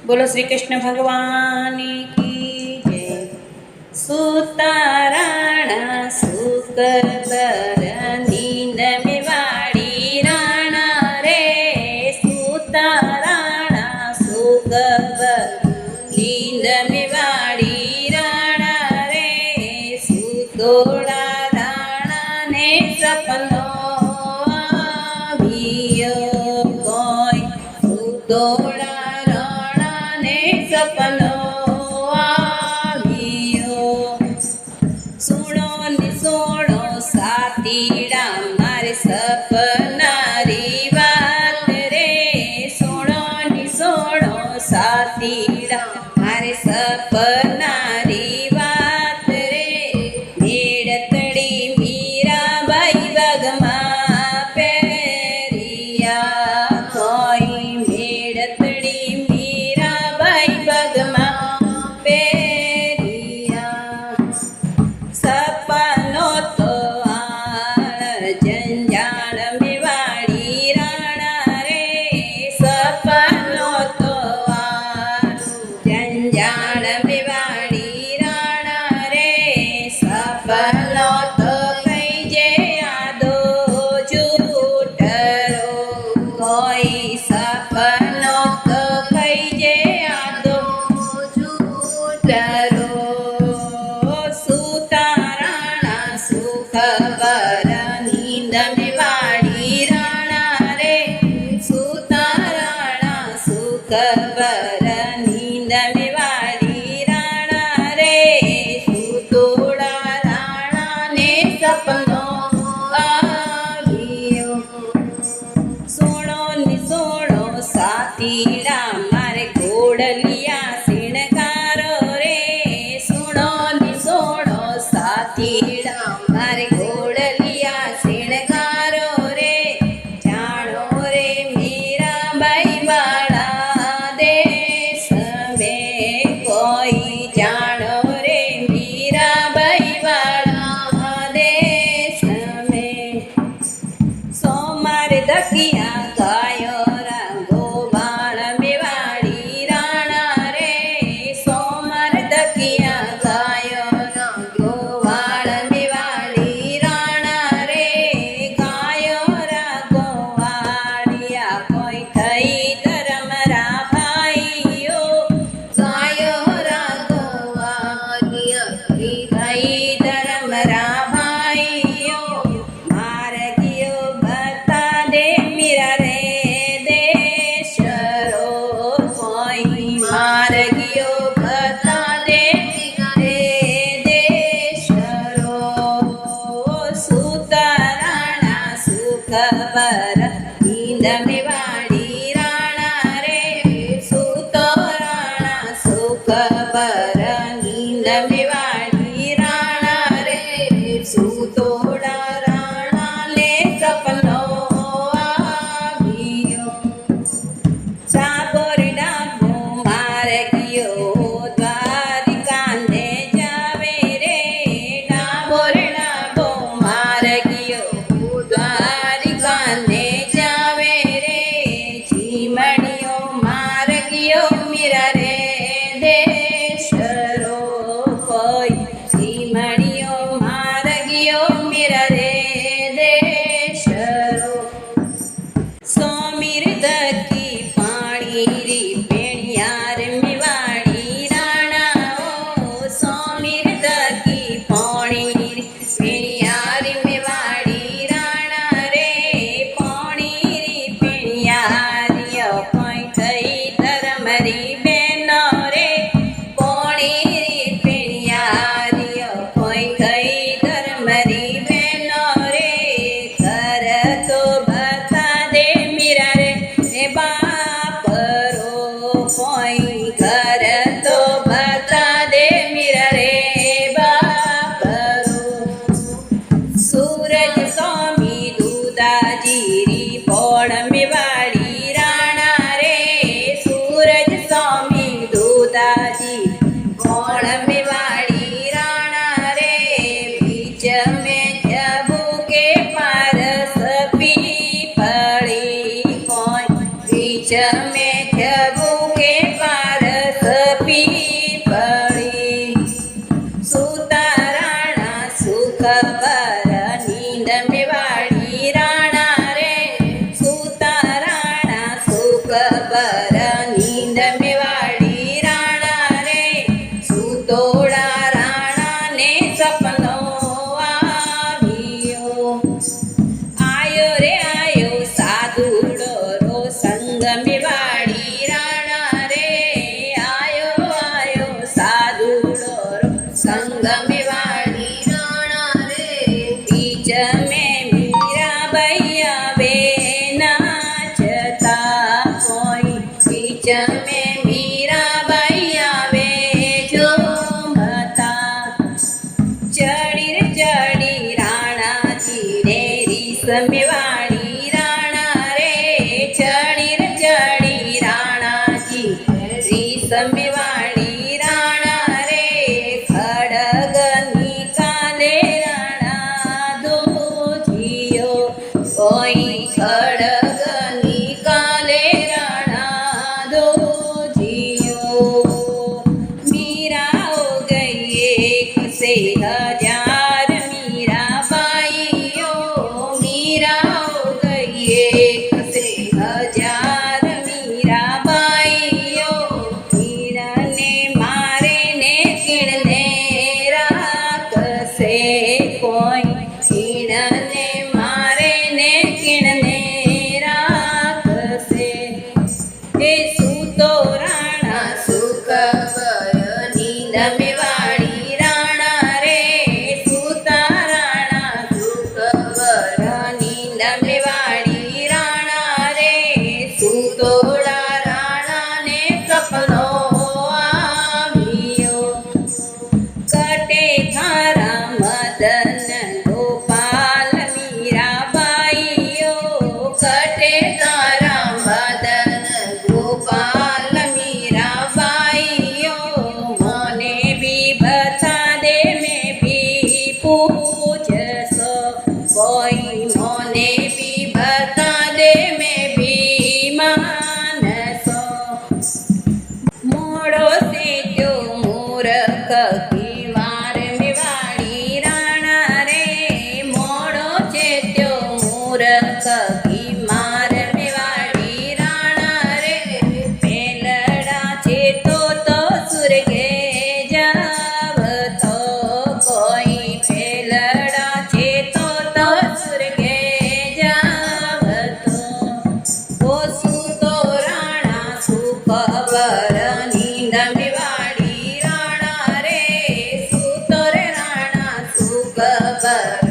बोलो श्री कृष्ण भगवान की जय। सुताराणा सुकर नींद में वाड़ी राणा रे, सुताराणा सुकर नींद में वाड़ी राणा रे, सुतोड़ा राणा ने सपनो आवियो कोई, सुतोड़ा सपनो आवियो। सुनो ने सोनो सातीड़ा मारे सपनारी बात रे, सुनो ने सोनो सातीड़ा मारे सपनारी बात रे। मेड़तड़ी मीरा बाई बगमा पेरिया कोई, मेड़तड़ी बगमा पेरिया। सपनो तो आड़ जंजाल में वाड़ी राणा रे, सपनो तो आड़ जंजाल में वाड़ी राणा रे, सपनो तो कई जे यादो झूठरो कोई, सपनो तो कई जे सुताराणा सुखबर नींद में वाड़ी राणा रे, सुताराणा सुखबर नींद में वाड़ी राणा रे, सुतोड़ा राणा ने सपनो आवियो। सोणो नि सोणो सातीड़ा मारे घोड़लिया सातीड़ा मारे घोड़लिया सिणगारो रे, जानो रे मेरा बाई वाला देश में कोई, जानो रे मेरा बाई वाला देश में। सोमार दकिया गायो गोबाण में वाड़ी राणा रे, सोमार दकिया गायो खबर नींद में वाड़ी राणा रे, सुतोराणा सुखबर नींद में वाड़ी राणा रे, सुतोड़ा राणा ले सपनो आवियो। साबोर डाबो मार गयो द्वारिका ने जावे रे, डाबोर डाबो मार गयो ने जावे रे, झीमड़ियो मार गयो मीरा रे देशरो कोई, झीमड़ियो मार गयो मीरा रे देशरो। सोमीर दकी पानी री पेणियार में वाड़ी राणा ओ, सोमीर दकी पानी री पेणियार में वाड़ी राणा रे, पानी री पेणियारियो कोई थई धर्मरी बेन बर नींद में वाड़ी राणा रे सुतोड़ा राणा ने सपनो आवियो आयो रे आयो साधुड़ो रो संग में वाड़ी राणा रे आयो आयो साधुड़ो रो संग में वाड़ी राणा रे बीच में मीरा भैया बे नाचता कोई बीच में मीरा भैया बे झूमता चढ़ी राणा जी रे रीस में वाड़ी राणा रे चढ़ी राणा जी रीस में वाड़ी राणा रे खड़ग निकाले राणा दूजियो कोई खड़ग निकाले राणा दूजियो मीरा हो गई एक से हजार मीरा बाइयो मीरा हो गई एक से हजार मीरा बाइयो मीरा ने मारे ने किणने राख से कोई किणने मारे ने किणने राख से ए सूतो राणा सुख बर नींद में वाड़ी राणा रे सूता राणा सुख बर नींद में वाड़ी राणा रे सूतोड़ा राणा ने सपनो आवियो कटे थारा मदन गोपाल मीरा बाइयो कटे तारा मदन गोपाल मीरा बाइयो मोने भी बता दे मैं भी पूछ सो कोई मोने भी बता दे मैं भी मान सो मोड़ो से जो मूर्ख की मार में वाड़ी राणा रे मोड़ो से जो मूर्ख की मार में वाड़ी राणा रे पेलड़ा छे तो सुरगे जाव तो कोई पेलड़ा छे तो सुरगे जाव तो ओ सूतो राणा सुख बर नींद में वाड़ी राणा रे सूतो रे राणा सुख बर